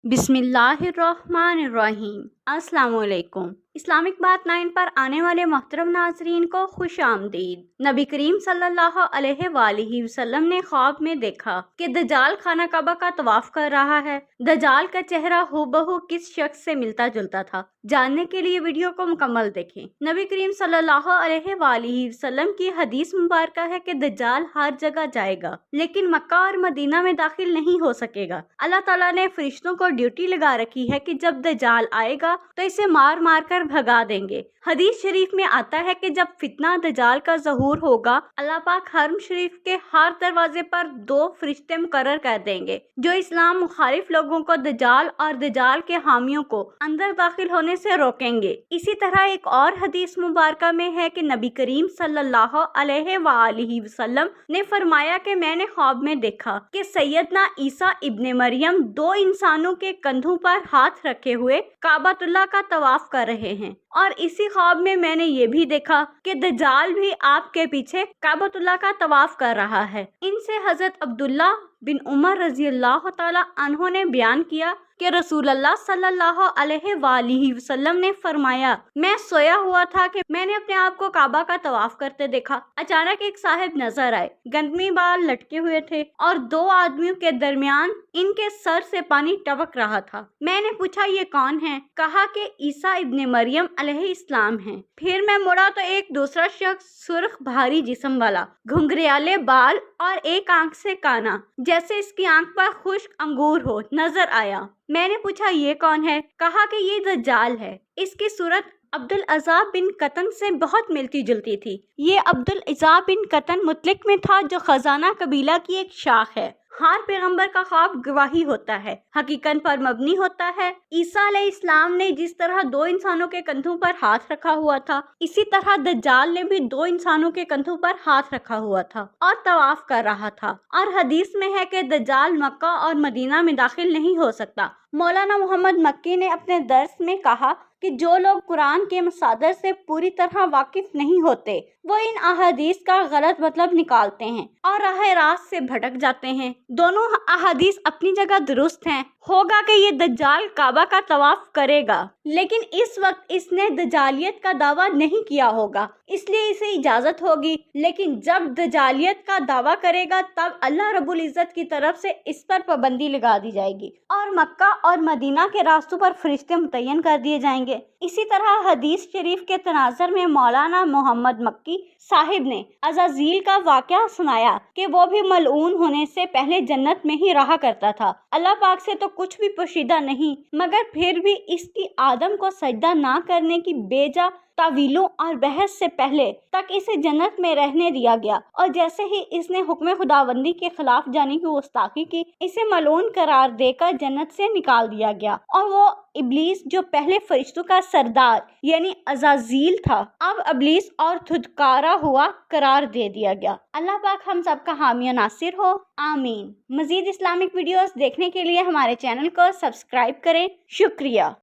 बिस्मिल्लाहिर्रहमानिर्रहीम। अस्सलाम वालेकुम। इस्लामिक बात 9 पर आने वाले मोहतरम नाजरीन को खुश आमदीद। नबी करीम सल्लल्लाहु अलैहि वसल्लम ने ख्वाब में देखा कि दज्जाल खाना काबा का तवाफ कर रहा है। दज्जाल का चेहरा हूबहू किस शख्स से मिलता जुलता था? जानने के लिए वीडियो को मुकम्मल देखें। नबी करीम सल्लल्लाहु अलैहि वसल्लम की हदीस मुबारक है कि दज्जाल हर जगह जाएगा लेकिन मक्का और मदीना में दाखिल नहीं हो सकेगा। अल्लाह ताला ने फरिश्तों को ड्यूटी लगा रखी है कि जब दज्जाल आएगा तो इसे मार मार कर भगा देंगे। हदीस शरीफ में आता है कि जब फितना दज्जाल का ज़हूर होगा, अल्लाह पाक हरम शरीफ के हर दरवाजे पर 2 फरिश्ते मुकर्रर कर देंगे जो इस्लाम मुखालिफ लोगों को दज्जाल और दज्जाल के हामियों को अंदर दाखिल होने से रोकेंगे। इसी तरह एक और हदीस मुबारक में है कि नबी करीम सल्लल्लाहु अलैहि वसल्लम ने फरमाया कि मैंने ख्वाब में देखा कि सैयदना ईसा इब्ने मरियम 2 इंसानों के कंधों पर हाथ रखे हुए काबतुल्लाह का तवाफ कर रहे हैं और इसी ख्वाब में मैंने ये भी देखा कि दज्जाल भी आपके पीछे काबतुल्लाह का तवाफ कर रहा है। इनसे हजरत अब्दुल्ला बिन उमर रजी अल्लाह ताला अन्हो ने बयान किया कि रसूलुल्लाह सल्लल्लाहु अलैहि वसल्लम ने फरमाया, मैं सोया हुआ था कि मैंने अपने आप को काबा का तवाफ करते देखा। अचानक एक साहिब नजर आए, गंदमी बाल लटके हुए थे और 2 आदमियों के दरमियान इनके सर से पानी टपक रहा था। मैंने पूछा ये कौन है? कहा कि ईसा इब्ने मरियम अलैहिस्सलाम हैं। फिर मैं मुड़ा तो एक दूसरा शख्स सुर्ख भारी जिस्म वाला, घुंघराले बाल और एक आंख से काना जैसे इसकी आंख पर खुश्क अंगूर हो नजर आया। मैंने पूछा ये कौन है? कहा कि ये दज्जाल है। इसकी सूरत अब्दुल अज़ा बिन कतन से बहुत मिलती जुलती थी। ये अब्दुल अज़ा बिन कतन मुतलिक में था जो खजाना कबीला की एक शाख है। हर पैगंबर का ख्वाब गवाही होता है, हकीकत पर मबनी होता है। ईसा अलैहिस्सलाम ने जिस तरह 2 इंसानों के कंधों पर हाथ रखा हुआ था, इसी तरह दज्जाल ने भी 2 इंसानों के कंधों पर हाथ रखा हुआ था और तवाफ कर रहा था। और हदीस में है कि दज्जाल मक्का और मदीना में दाखिल नहीं हो सकता। मौलाना मोहम्मद मक्की ने अपने दर्स में कहा कि जो लोग कुरान के मसादर से पूरी तरह वाकिफ नहीं होते वो इन अहादीस का गलत मतलब निकालते हैं और राह रास्त से भटक जाते हैं। दोनों अहादीस अपनी जगह दुरुस्त हैं। होगा कि ये दज्जाल काबा का तवाफ करेगा लेकिन इस वक्त इसने दज्जालियत का दावा नहीं किया होगा, इसलिए इसे इजाजत होगी। लेकिन जब दज्जालियत का दावा करेगा तब अल्लाह रब्बुल इज्जत की तरफ से इस पर पाबंदी लगा दी जाएगी और मक्का और मदीना के रास्तों पर फरिश्ते मुतय्यन कर दिए जाएंगे। इसी तरह हदीस शरीफ के तनाज़र में मौलाना मोहम्मद मक्की साहिब ने अज़ाज़ील का वाक़या सुनाया कि वो भी मलऊन होने से पहले जन्नत में ही रहा करता था। अल्लाह पाक से तो कुछ भी पोशीदा नहीं, मगर फिर भी इसकी आदम को सजदा ना करने की बेजा तावीलों और बहस से पहले तक इसे जन्नत में रहने दिया गया और जैसे ही इसने हुक्म खुदाबंदी के खिलाफ जाने की गुस्ताखी की, इसे मलून करार देकर जन्नत से निकाल दिया गया और वो इब्लीस जो पहले फरिश्तों का सरदार यानी अज़ाज़ील था, अब इब्लीस और धुतकारा हुआ करार दे दिया गया। अल्लाह पाक हम सब का हामी नासिर हो, आमीन। मजीद इस्लामिक वीडियोस देखने के लिए हमारे चैनल को सब्सक्राइब करें। शुक्रिया।